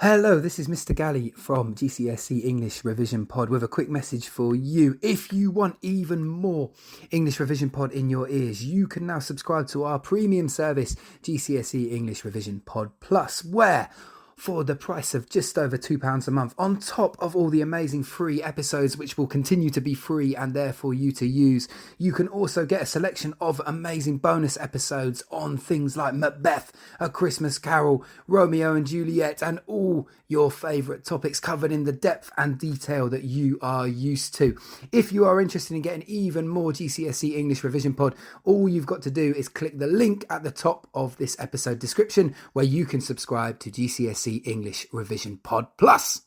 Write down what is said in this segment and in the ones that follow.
Hello, this is Mr. Galley from GCSE English Revision Pod with a quick message for you. If you want even more English Revision Pod in your ears, you can now subscribe to our premium service, GCSE English Revision Pod Plus, where for the price of just over £2 a month, on top of all the amazing free episodes which will continue to be free and there for you to use, you can also get a selection of amazing bonus episodes on things like Macbeth, A Christmas Carol, Romeo and Juliet, and all your favourite topics covered in the depth and detail that you are used to. If you are interested in getting even more GCSE English Revision Pod, all you've got to do is click the link at the top of this episode description where you can subscribe to GCSE English Revision Pod Plus.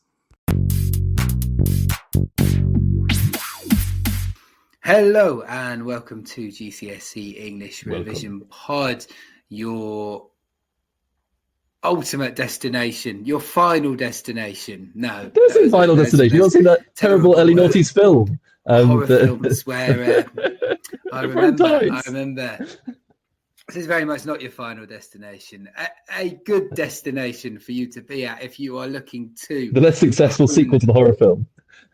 Hello and welcome to GCSE English Revision Pod, your ultimate destination, your final destination. No, there's a final destination. You've not seen that terrible early noughties film. Horror films where I remember. This is very much not your final destination. A good destination for you to be at if you are looking to... The less successful sequel to the horror film.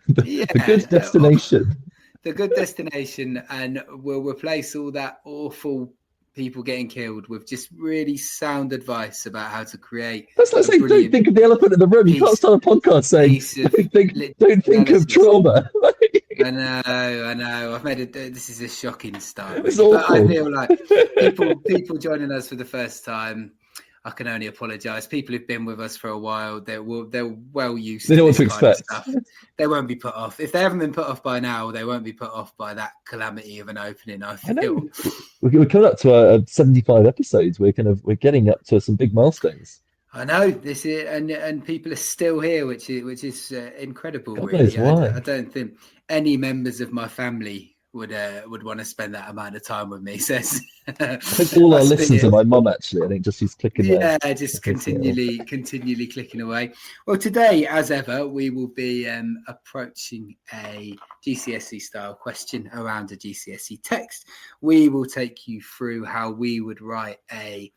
The good destination. The good destination, and we'll replace all that awful people getting killed with just really sound advice about how to create... That's like saying, don't think of the elephant in the room. You can't start a podcast saying, don't think of trauma. I know. I've made this is a shocking start. It's awful. But I feel like people joining us for the first time, I can only apologise. People who've been with us for a while, they're well used to this kind of stuff. They won't be put off. If they haven't been put off by now, they won't be put off by that calamity of an opening, I feel. We're coming up to 75 episodes. We're getting up to some big milestones. I know this is, and people are still here, which is incredible. God really, knows why. I don't think any members of my family would want to spend that amount of time with me. Says I think all our listeners are my mum. Actually, I think just she's clicking. Just continually clicking away. Well, today, as ever, we will be approaching a GCSE style question around a GCSE text. We will take you through how we would write a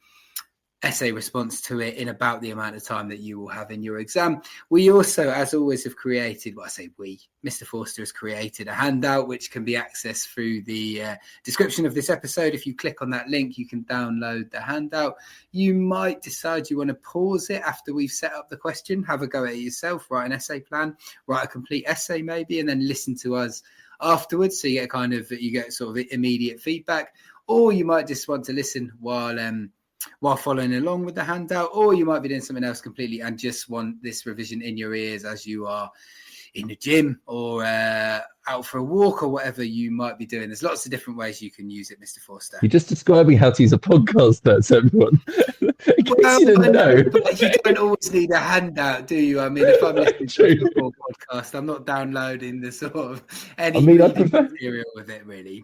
essay response to it in about the amount of time that you will have in your exam. We also, as always, have created, Mr Forster has created a handout which can be accessed through the description of this episode. If you click on that link, you can download the handout. You might decide you want to pause it after we've set up the question, have a go at it yourself, write an essay plan, write a complete essay maybe, and then listen to us afterwards. So you get sort of immediate feedback, or you might just want to listen while following along with the handout, or you might be doing something else completely and just want this revision in your ears as you are in the gym or out for a walk or whatever you might be doing. There's lots of different ways you can use it, Mr Forster. You're just describing how to use a podcast there to everyone. You didn't know. But you don't always need a handout, do you? I mean, if I'm listening to a football podcast, I'm not downloading the sort of any material with it, really.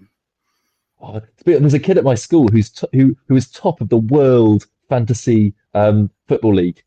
Oh, there's a kid at my school who was top of the world fantasy football league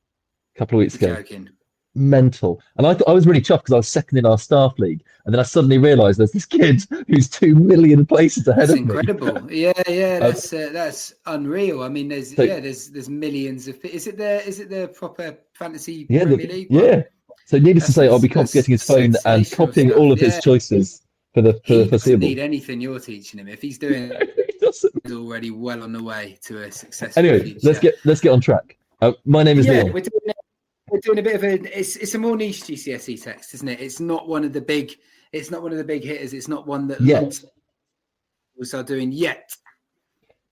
a couple of weeks ago. Joking. Mental. And I thought I was really chuffed because I was second in our staff league, and then I suddenly realised there's this kid who's 2 million places ahead of me. Incredible. Yeah. That's unreal. I mean, there's millions of. Is it the proper fantasy Premier League? Yeah. So needless to say, I'll be getting his phone and copying all of his choices. For the foreseeable. Doesn't need anything you're teaching him. If he's doing he's already well on the way to a successful future. let's get on track. My name is Leon. We're doing a bit of it's a more niche GCSE text, isn't it? It's not one of the big hitters. It's not one that lots are doing yet.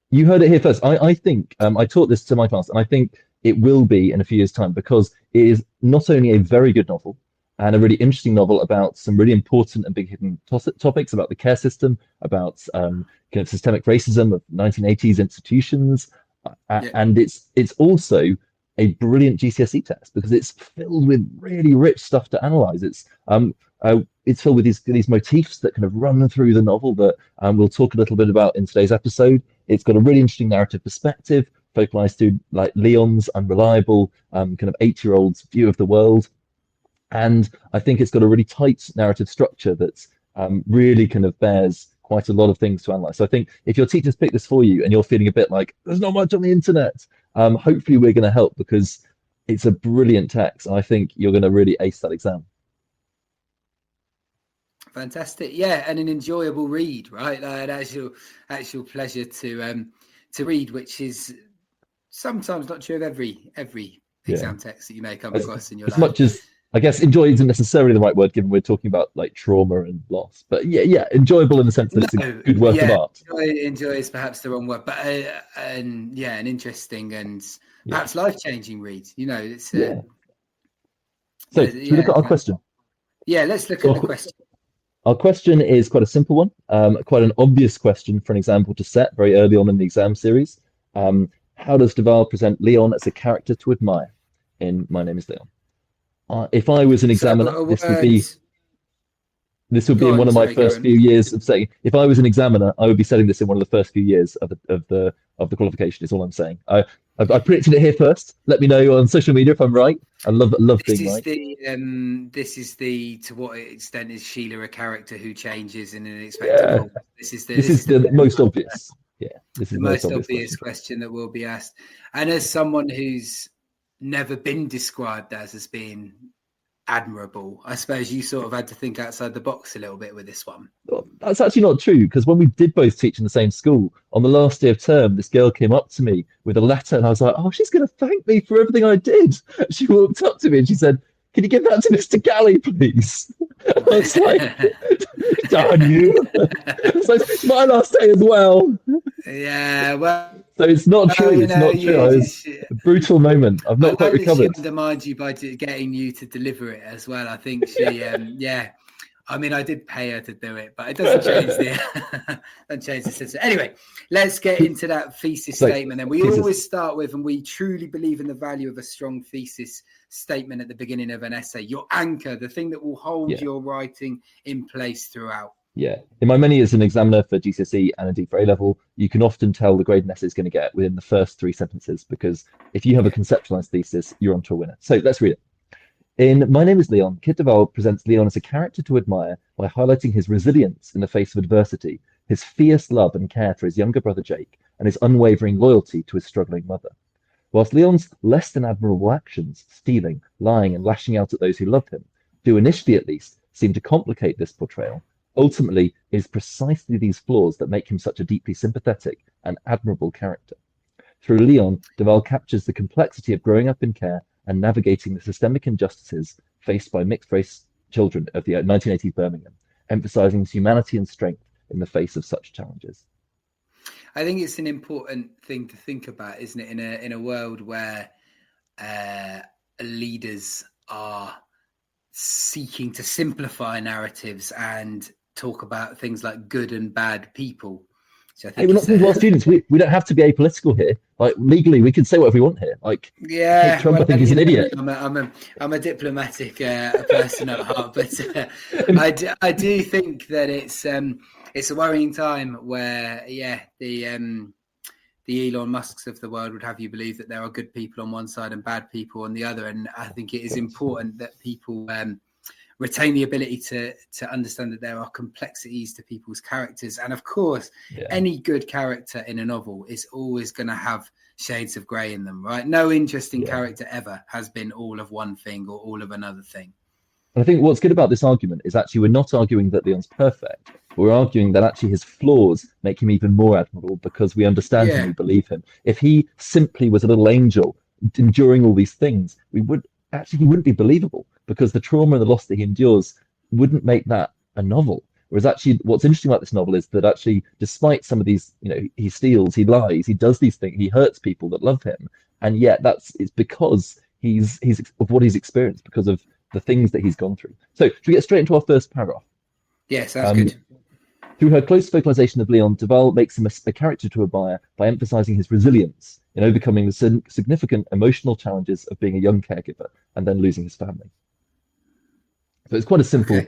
You heard it here first. I think I taught this to my class, and I think it will be in a few years' time, because it is not only a very good novel and a really interesting novel about some really important and big hidden topics about the care system, about systemic racism of 1980s institutions. And it's also a brilliant GCSE text because it's filled with really rich stuff to analyze. It's filled with these motifs that kind of run through the novel that we'll talk a little bit about in today's episode. It's got a really interesting narrative perspective, focalized to like Leon's unreliable kind of 8-year-old's view of the world. And I think it's got a really tight narrative structure that's really kind of bears quite a lot of things to analyze. So I think if your teachers pick this for you and you're feeling a bit like there's not much on the internet, hopefully we're going to help, because it's a brilliant text. I think you're going to really ace that exam. Fantastic, yeah, and an enjoyable read, right? Like an actual pleasure to read, which is sometimes not true of every Yeah. exam text that you may come As, across in your as life. much as I guess enjoy isn't necessarily the right word, given we're talking about like trauma and loss. But yeah, enjoyable in the sense that it's a good work of Yeah, art. enjoy is perhaps the wrong word, but and yeah, an interesting and Yeah. perhaps life-changing read. You know, it's Yeah. So should we look at our question? Yeah, let's look So at the question. our question is quite a simple one, quite an obvious question for an example to set very early on in the exam series. How does Duval present Leon as a character to admire in My Name is Leon? If I was an So examiner, a this would word. be Go in one on, of my sorry, first Karen. few years of saying. If I was an examiner, I would be setting this in one of the first few years of the qualification. Is all I'm saying. I predicted it here first. Let me know on social media if I'm right. I love This being is right. this is the to what extent is Sheila a character who changes in an unexpected Yeah, form? This this is is the the most obvious. Yeah, this is the the most most obvious obvious question. question that will be asked. And as someone who's never been described as being admirable, I suppose you sort of had to think outside the box a little bit with this one. Well, that's actually not true because when we did both teach in the same school, on the last day of term, this girl came up to me with a letter, and I was like, "Oh, she's going to thank me for everything I did." She walked up to me and she said, "Can you give that to Mr. Galley, please?" I was like, "Darn you!" So it's my last day as well. Yeah, well, So it's not true. you It's know, not true. I was a brutal moment. I've I not quite like that she recovered. undermined you by getting you to deliver it as well. I think she, yeah. I mean, I did pay her to do it, but it doesn't change the doesn't change the system. Anyway, let's get into that thesis So, statement. Then we thesis. always start with, and we truly believe in the value of a strong thesis statement at the beginning of an essay. Your anchor, the thing that will hold your writing in place throughout. Yeah. In my many years as an examiner for GCSE and indeed for A level, you can often tell the grade an essay is going to get within the first 3 sentences because if you have a conceptualized thesis, you're onto a winner. So let's read it. In My Name is Leon, Kit Duval presents Leon as a character to admire by highlighting his resilience in the face of adversity, his fierce love and care for his younger brother Jake, and his unwavering loyalty to his struggling mother. Whilst Leon's less than admirable actions, stealing, lying, and lashing out at those who love him, do initially at least seem to complicate this portrayal, ultimately it is precisely these flaws that make him such a deeply sympathetic and admirable character. Through Leon, Duval captures the complexity of growing up in care and navigating the systemic injustices faced by mixed race children of the 1980s Birmingham, emphasizing his humanity and strength in the face of such challenges. I think it's an important thing to think about, isn't it? In a world where leaders are seeking to simplify narratives and talk about things like good and bad people. So I think we're not talking to our students. We don't have to be apolitical here. Like legally, we can say whatever we want here. Like, yeah, Trump, well, I think he's an idiot. I'm a diplomatic person at heart, but I do think that it's a worrying time where the Elon Musks of the world would have you believe that there are good people on one side and bad people on the other, and I think it is important that people retain the ability to understand that there are complexities to people's characters. And of course, any good character in a novel is always going to have shades of grey in them, right? No interesting character ever has been all of one thing or all of another thing. And I think what's good about this argument is actually we're not arguing that Leon's perfect. We're arguing that actually his flaws make him even more admirable because we understand him, we believe him. If he simply was a little angel enduring all these things, he wouldn't be believable because the trauma and the loss that he endures wouldn't make that a novel. Whereas actually what's interesting about this novel is that actually despite some of these, he steals, he lies, he does these things, he hurts people that love him. And yet it's because he's of what he's experienced, because of the things that he's gone through. So should we get straight into our first paragraph? Yes, that's good. Through her close vocalization of Leon, Duval makes him a character to admire by emphasizing his resilience in overcoming the significant emotional challenges of being a young caregiver and then losing his family. So it's quite a simple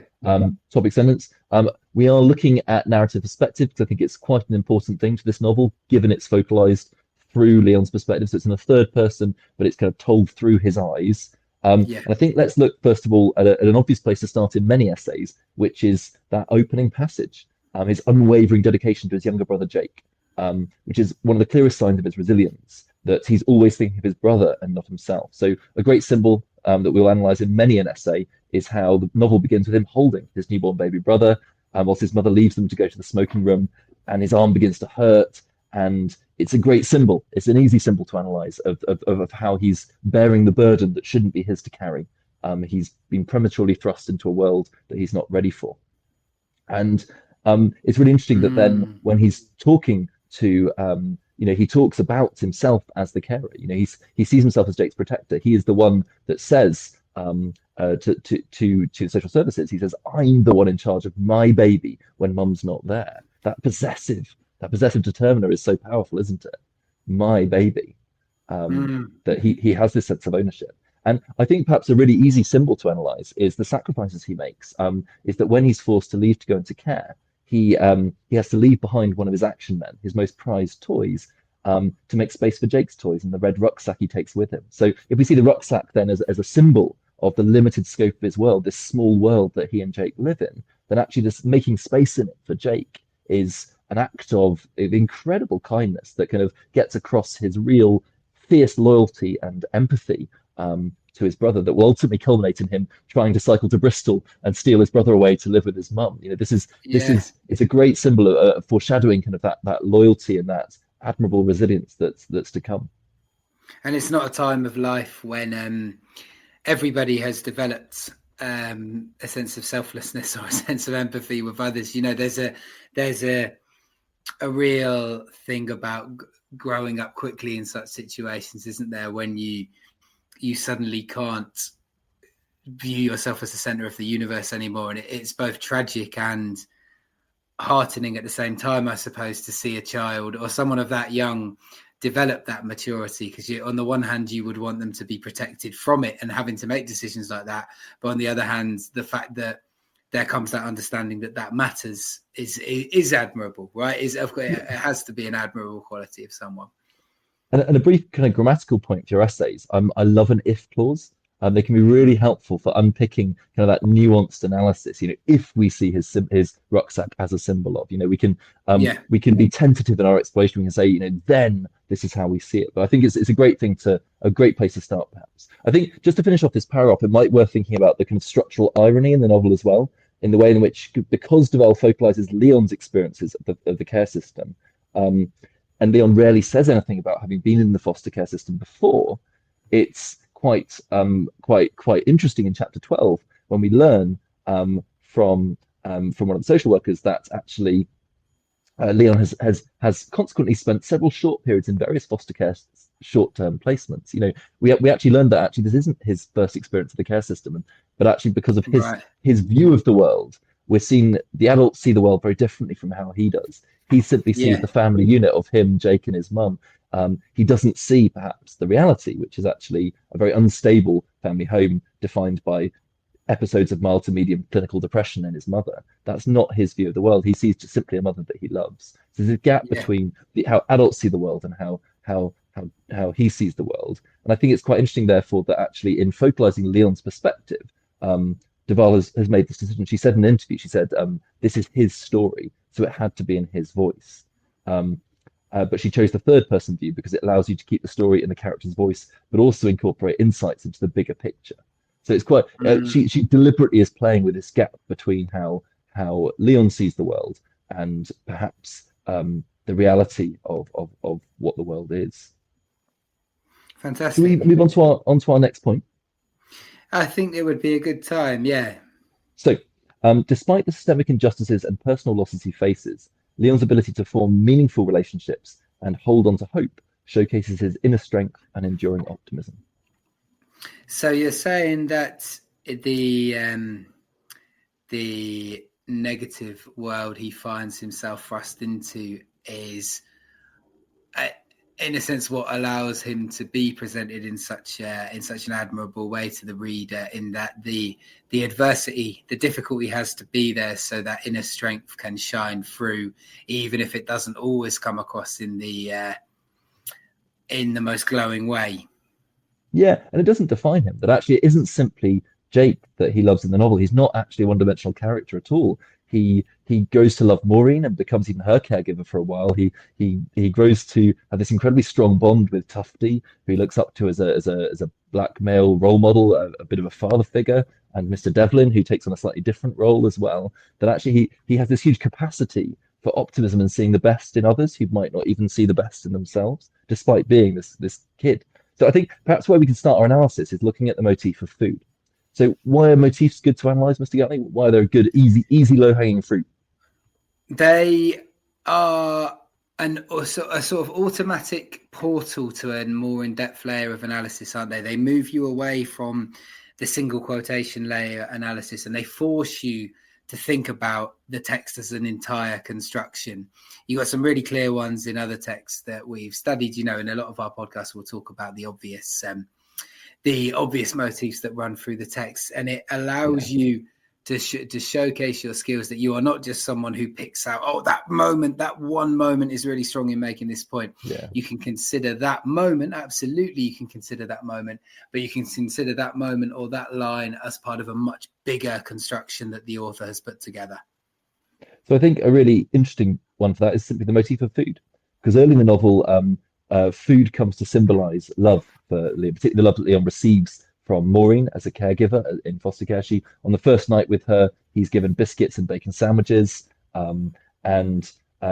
topic sentence. We are looking at narrative perspective because I think it's quite an important thing to this novel, given it's focalized through Leon's perspective. So it's in a third person, but it's kind of told through his eyes. And I think let's look, first of all, at an obvious place to start in many essays, which is that opening passage, his unwavering dedication to his younger brother, Jake, which is one of the clearest signs of his resilience. that he's always thinking of his brother and not himself. So a great symbol that we'll analyze in many an essay is how the novel begins with him holding his newborn baby brother, whilst his mother leaves them to go to the smoking room, and his arm begins to hurt. And it's a great symbol. It's an easy symbol to analyze of how he's bearing the burden that shouldn't be his to carry. He's been prematurely thrust into a world that he's not ready for. And it's really interesting that then when he's talking to, he talks about himself as the carer. He sees himself as Jake's protector. He is the one that says to social services, he says, "I'm the one in charge of my baby when mum's not there." That possessive determiner is so powerful, isn't it? My baby. That he has this sense of ownership. And I think perhaps a really easy symbol to analyze is the sacrifices he makes. Is that when he's forced to leave to go into care, he has to leave behind one of his action men, his most prized toys, to make space for Jake's toys and the red rucksack he takes with him. So if we see the rucksack then as a symbol of the limited scope of his world, this small world that he and Jake live in, then actually just making space in it for Jake is an act of incredible kindness that kind of gets across his real fierce loyalty and empathy to his brother, that will ultimately culminate in him trying to cycle to Bristol and steal his brother away to live with his mum. It's a great symbol of foreshadowing kind of that loyalty and that admirable resilience that's to come. And it's not a time of life when everybody has developed a sense of selflessness or a sense of empathy with others. There's a real thing about growing up quickly in such situations, isn't there, when you suddenly can't view yourself as the center of the universe anymore. And it's both tragic and heartening at the same time, I suppose, to see a child or someone of that young develop that maturity, because on the one hand you would want them to be protected from it and having to make decisions like that, but on the other hand the fact that there comes that understanding that matters is admirable, right? It has to be an admirable quality of someone. And a brief kind of grammatical point to your essays. I love an if clause. They can be really helpful for unpicking kind of that nuanced analysis. If we see his rucksack as a symbol of, we can be tentative in our explanation. We can say, then this is how we see it. But I think it's a great place to start, perhaps. I think just to finish off this paragraph, it might be worth thinking about the kind of structural irony in the novel as well, in the way in which, because Duval focalizes Leon's experiences of the care system, and Leon rarely says anything about having been in the foster care system before, it's quite interesting in chapter 12 when we learn from one of the social workers that actually Leon has consequently spent several short periods in various foster care short-term placements. We actually learned that actually this isn't his first experience of the care system, but actually because of his view of the world, we're seeing the adults see the world very differently from how he does. He simply sees the family unit of him, Jake, and his mum. He doesn't see perhaps the reality, which is actually a very unstable family home defined by episodes of mild to medium clinical depression in his mother. That's not his view of the world. He sees just simply a mother that he loves. So there's a gap between how adults see the world and how he sees the world. And I think it's quite interesting, therefore, that actually in focalizing Leon's perspective, Duval has made this decision. She said in an interview, she said, this is his story, so it had to be in his voice. But she chose the third person view because it allows you to keep the story in the character's voice, but also incorporate insights into the bigger picture. So it's quite, she deliberately is playing with this gap between how Leon sees the world and perhaps the reality of what the world is. Fantastic. Can we move on to our next point? I think it would be a good time, yeah. So, despite the systemic injustices and personal losses he faces, Leon's ability to form meaningful relationships and hold on to hope showcases his inner strength and enduring optimism. So you're saying that the negative world he finds himself thrust into is, in a sense, what allows him to be presented in such an admirable way to the reader, in that the adversity, the difficulty has to be there so that inner strength can shine through, even if it doesn't always come across in the most glowing way. Yeah, and it doesn't define him. That actually it isn't simply Jake that he loves in the novel. He's not actually a one-dimensional character at all. he grows to love Maureen and becomes even her caregiver for a while. He grows to have this incredibly strong bond with Tufty, who he looks up to as a black male role model, a bit of a father figure, and Mr. Devlin, who takes on a slightly different role as well. That actually he has this huge capacity for optimism and seeing the best in others who might not even see the best in themselves, despite being this kid. So I think perhaps where we can start our analysis is looking at the motif of food. So why are motifs good to analyze, Mr. Gatley? Why are they good, easy, low-hanging fruit? They are a sort of automatic portal to a more in-depth layer of analysis, aren't they? They move you away from the single quotation layer analysis, and they force you to think about the text as an entire construction. You got some really clear ones in other texts that we've studied. In a lot of our podcasts, we'll talk about the obvious motifs that run through the text, and it allows you to showcase your skills, that you are not just someone who picks out, that one moment is really strong in making this point. You can consider that moment, absolutely you can consider that moment, but you can consider that moment or that line as part of a much bigger construction that the author has put together. So I think a really interesting one for that is simply the motif of food, because early in the novel, food comes to symbolize love for Leon, particularly the love that Leon receives from Maureen as a caregiver in foster care. On the first night with her, he's given biscuits and bacon sandwiches, and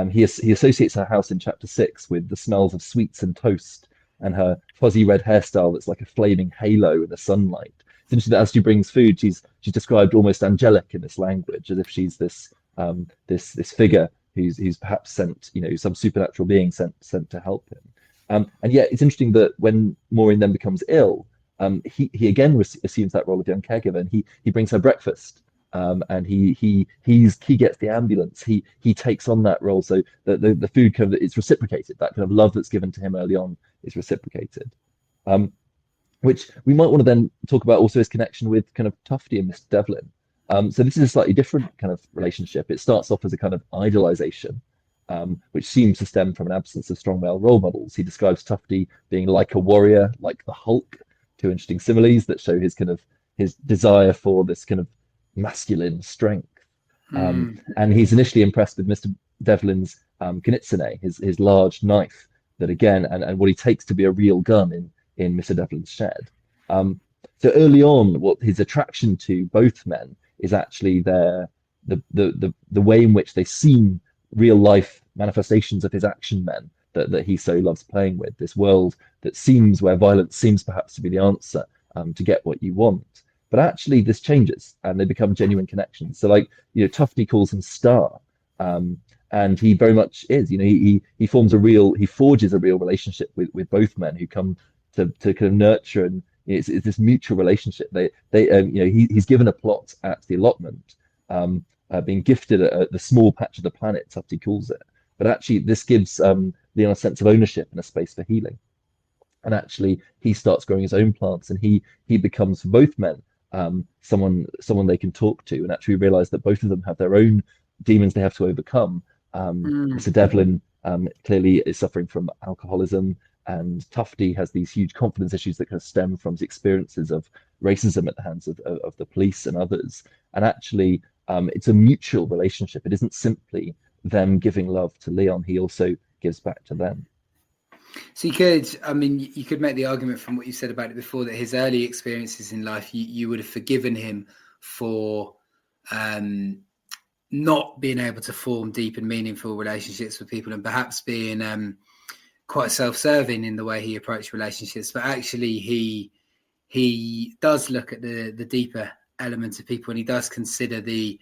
he associates her house in chapter 6 with the smells of sweets and toast, and her fuzzy red hairstyle that's like a flaming halo in the sunlight. It's interesting that as she brings food, she's described almost angelic in this language, as if she's this figure who's perhaps sent, some supernatural being sent to help him. And yet it's interesting that when Maureen then becomes ill, he again assumes that role of young caregiver, and he brings her breakfast, and he gets the ambulance. He takes on that role, so that the food it's reciprocated. That kind of love that's given to him early on is reciprocated, which we might want to then talk about also his connection with kind of Tufty and Mr. Devlin. So this is a slightly different kind of relationship. It starts off as a kind of idolization, which seems to stem from an absence of strong male role models. He describes Tufty being like a warrior, like the Hulk. Two interesting similes that show his desire for this kind of masculine strength. And he's initially impressed with Mr. Devlin's Knitsune, his large knife that again, and what he takes to be a real gun in Mr. Devlin's shed. So early on, what his attraction to both men is actually the way in which they seem real life manifestations of his action men that he so loves playing with, this world that seems where violence seems perhaps to be the answer to get what you want. But actually this changes and they become genuine connections. So Tufty calls him Star, and he very much is, he forges a real relationship with both men who come to kind of nurture, and it's this mutual relationship. He's given a plot at the allotment, being gifted the small patch of the planet, Tufty calls it. But actually, this gives Leon a sense of ownership and a space for healing. And actually, he starts growing his own plants, and he becomes, for both men, someone they can talk to, and actually realize that both of them have their own demons they have to overcome. Mr. Devlin clearly is suffering from alcoholism, and Tufty has these huge confidence issues that kind of stem from his experiences of racism at the hands of the police and others. And actually, it's a mutual relationship. It isn't simply them giving love to Leon. He also gives back to them. So you could make the argument from what you said about it before, that his early experiences in life, you would have forgiven him for not being able to form deep and meaningful relationships with people, and perhaps being quite self-serving in the way he approached relationships. But actually he does look at the deeper elements of people, and he does consider the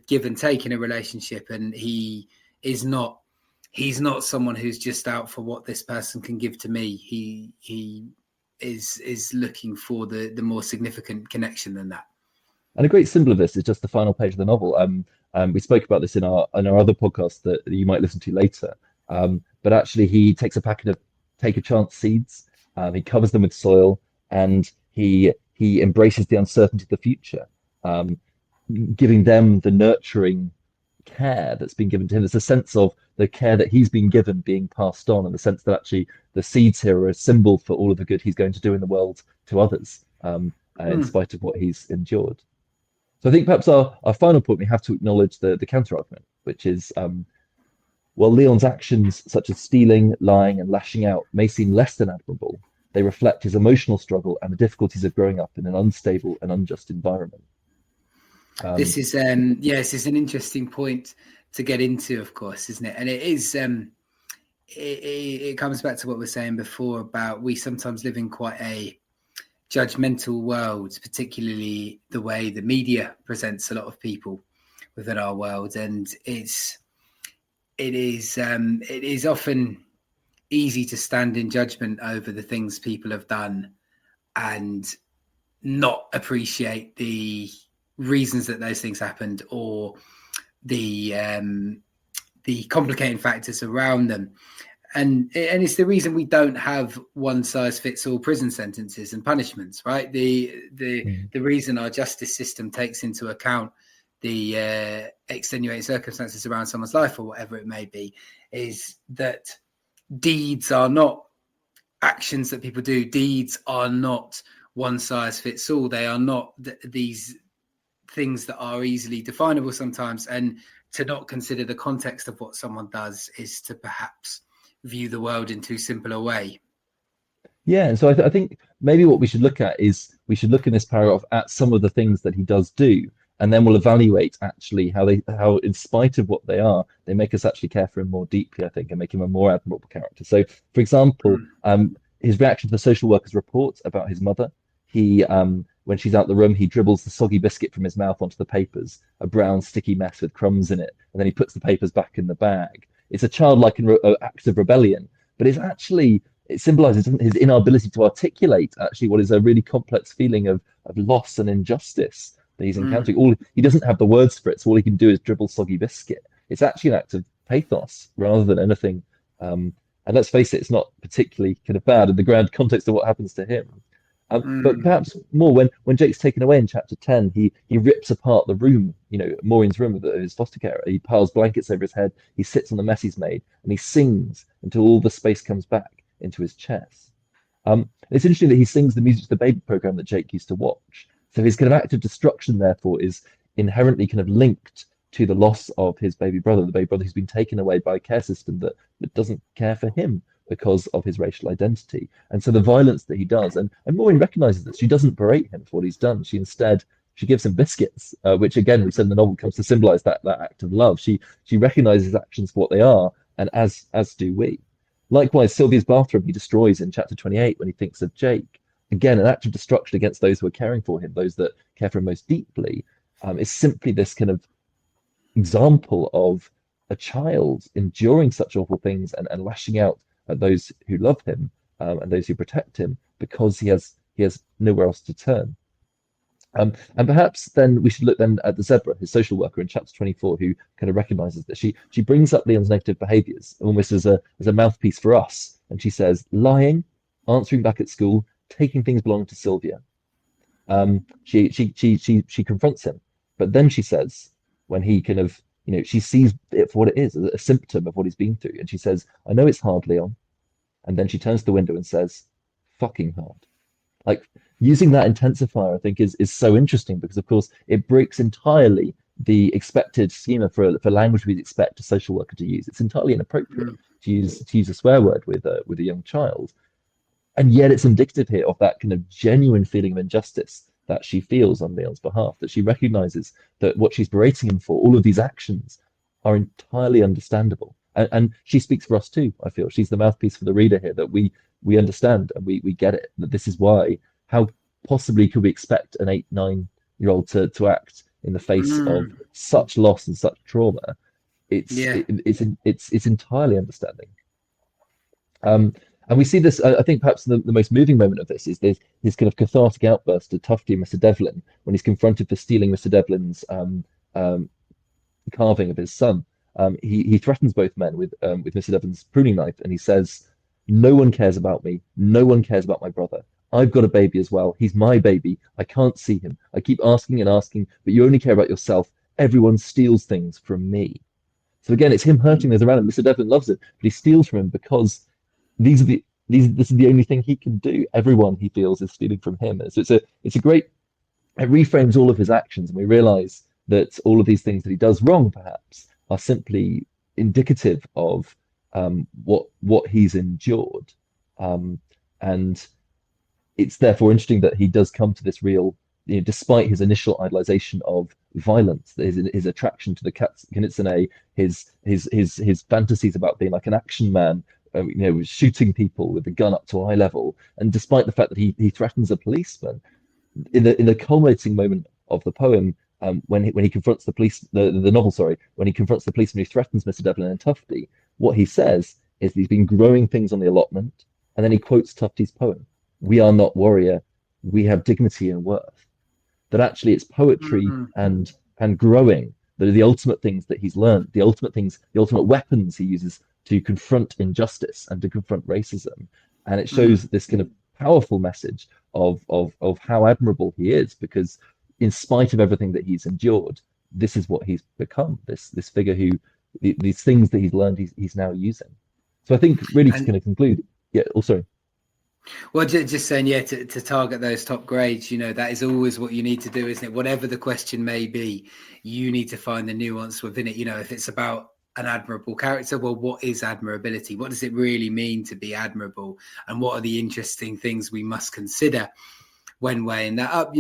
give and take in a relationship, and he's not someone who's just out for what this person can give to me. He is looking for the more significant connection than that. And a great symbol of this is just the final page of the novel. We spoke about this in our other podcast that you might listen to later. But actually, he takes a packet of take a chance seeds. He covers them with soil, and he embraces the uncertainty of the future, giving them the nurturing care that's been given to him. There's a sense of the care that he's been given being passed on, and the sense that actually the seeds here are a symbol for all of the good he's going to do in the world to others, in spite of what he's endured. So I think perhaps our final point, we have to acknowledge the counter argument, which is while Leon's actions such as stealing, lying, and lashing out may seem less than admirable, they reflect his emotional struggle and the difficulties of growing up in an unstable and unjust environment. This is this is an interesting point to get into, of course, isn't it? And it is it comes back to what we were saying before about we sometimes live in quite a judgmental world, particularly the way the media presents a lot of people within our world, and it is often easy to stand in judgment over the things people have done and not appreciate the reasons that those things happened, or the complicating factors around them. And it's the reason we don't have one size fits all prison sentences and punishments, right? The reason our justice system takes into account the extenuating circumstances around someone's life or whatever it may be is that deeds are not actions that people do. Deeds are not one size fits all. They are not these things that are easily definable sometimes. And to not consider the context of what someone does is to perhaps view the world in too simple a way. Yeah, and so I think maybe what we should look at is we should look in this paragraph at some of the things that he does do, and then we'll evaluate actually how in spite of what they are, they make us actually care for him more deeply, I think, and make him a more admirable character. So, for example, his reaction to the social worker's report about his mother, he when she's out the room, he dribbles the soggy biscuit from his mouth onto the papers, a brown sticky mess with crumbs in it, and then he puts the papers back in the bag. It's a childlike act of rebellion, but it symbolizes his inability to articulate actually what is a really complex feeling of loss and injustice that he's encountering. He doesn't have the words for it, so all he can do is dribble soggy biscuit. It's actually an act of pathos rather than anything. And let's face it, it's not particularly kind of bad in the grand context of what happens to him. But perhaps more when Jake's taken away in chapter 10, he rips apart the room, Maureen's room with his foster carer. He piles blankets over his head. He sits on the mess he's made, and he sings until all the space comes back into his chest. It's interesting that he sings the music to the baby program that Jake used to watch. So his kind of act of destruction, therefore, is inherently kind of linked to the loss of his baby brother, the baby brother who's been taken away by a care system that doesn't care for him because of his racial identity. And so the violence that he does, and Maureen recognizes that she doesn't berate him for what he's done. She gives him biscuits, which again, we said in the novel comes to symbolize that act of love. She recognizes his actions for what they are, and as do we. Likewise, Sylvia's bathroom he destroys in chapter 28 when he thinks of Jake. Again, an act of destruction against those who are caring for him, those that care for him most deeply, is simply this kind of example of a child enduring such awful things and lashing out at those who love him and those who protect him because he has nowhere else to turn. And perhaps then we should look then at the zebra, his social worker in chapter 24, who kind of recognizes that she brings up Leon's negative behaviors almost as a mouthpiece for us. And she says, lying, answering back at school, taking things belonging to Sylvia. She confronts him, but then she says, when he kind of, she sees it for what it is, a symptom of what he's been through. And she says, I know it's hard, Leon. And then she turns to the window and says, fucking hard. Like, using that intensifier, I think, is so interesting because, of course, it breaks entirely the expected schema for language we'd expect a social worker to use. It's entirely inappropriate to use a swear word with a young child. And yet it's indicative here of that kind of genuine feeling of injustice that she feels on Leon's behalf, that she recognizes that what she's berating him for, all of these actions, are entirely understandable. And she speaks for us too, I feel. She's the mouthpiece for the reader here, that we understand and we get it, that this is why. How possibly could we expect an 8-9-year-old to act in the face of such loss and such trauma? It's entirely understanding. And we see this, I think perhaps the most moving moment of this is his kind of cathartic outburst to Tufty and Mr. Devlin when he's confronted for stealing Mr. Devlin's carving of his son. He threatens both men with Mr. Devlin's pruning knife, and he says, no one cares about me. No one cares about my brother. I've got a baby as well. He's my baby. I can't see him. I keep asking and asking, but you only care about yourself. Everyone steals things from me. So again, it's him hurting those around him. Mr. Devlin loves it, but he steals from him because this is the only thing he can do. Everyone he feels is stealing from him. So it's a great it reframes all of his actions, and we realize that all of these things that he does wrong, perhaps, are simply indicative of what he's endured. Um, and it's therefore interesting that he does come to this real, despite his initial idolization of violence, his attraction to the Kitsune, his fantasies about being like an action man, shooting people with the gun up to eye level, and despite the fact that he threatens a policeman, in the culminating moment of the poem, when he confronts the police, the novel, sorry, when he confronts the policeman who threatens Mr. Devlin and Tufty, what he says is that he's been growing things on the allotment, and then he quotes Tufty's poem, "We are not warrior, we have dignity and worth." That actually it's poetry and growing that are the ultimate things that he's learned, the ultimate things, the ultimate weapons he uses to confront injustice and to confront racism. And it shows this kind of powerful message of how admirable he is, because in spite of everything that he's endured, this is what he's become, this figure who these things that he's learned he's now using. So I think really to kind of conclude, sorry. Well, just saying, to target those top grades, that is always what you need to do, isn't it? Whatever the question may be, you need to find the nuance within it. If it's about an admirable character, well, what is admirability? What does it really mean to be admirable? And what are the interesting things we must consider when weighing that up?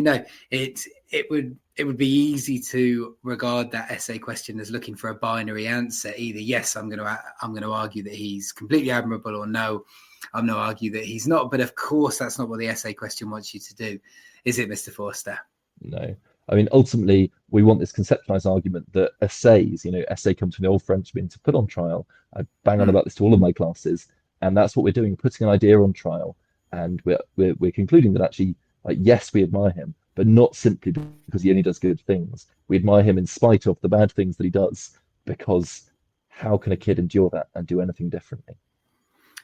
It would be easy to regard that essay question as looking for a binary answer. Either yes, I'm going to argue that he's completely admirable, or no, I'm going to argue that he's not. But of course, that's not what the essay question wants you to do, is it, Mr. Forster? No. I mean, ultimately, we want this conceptualized argument that essays, essay comes from the old French meaning to put on trial. I bang on about this to all of my classes, and that's what we're doing, putting an idea on trial. And we're concluding that actually, yes, we admire him, but not simply because he only does good things. We admire him in spite of the bad things that he does, because how can a kid endure that and do anything differently?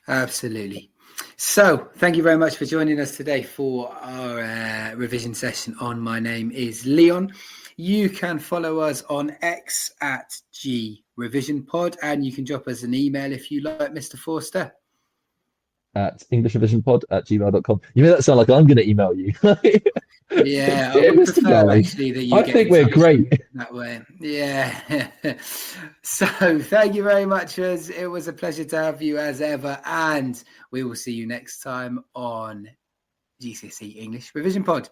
Absolutely. So thank you very much for joining us today for our revision session on My Name is Leon. You can follow us on X at GRevisionPod, and you can drop us an email if you like, Mr. Forster. At englishrevisionpod@gmail.com. You made that sound like I'm going to email you. Yeah, I would prefer actually that you I think we're great that way. Yeah. So thank you very much. It was a pleasure to have you as ever, and we will see you next time on GCSE English Revision Pod.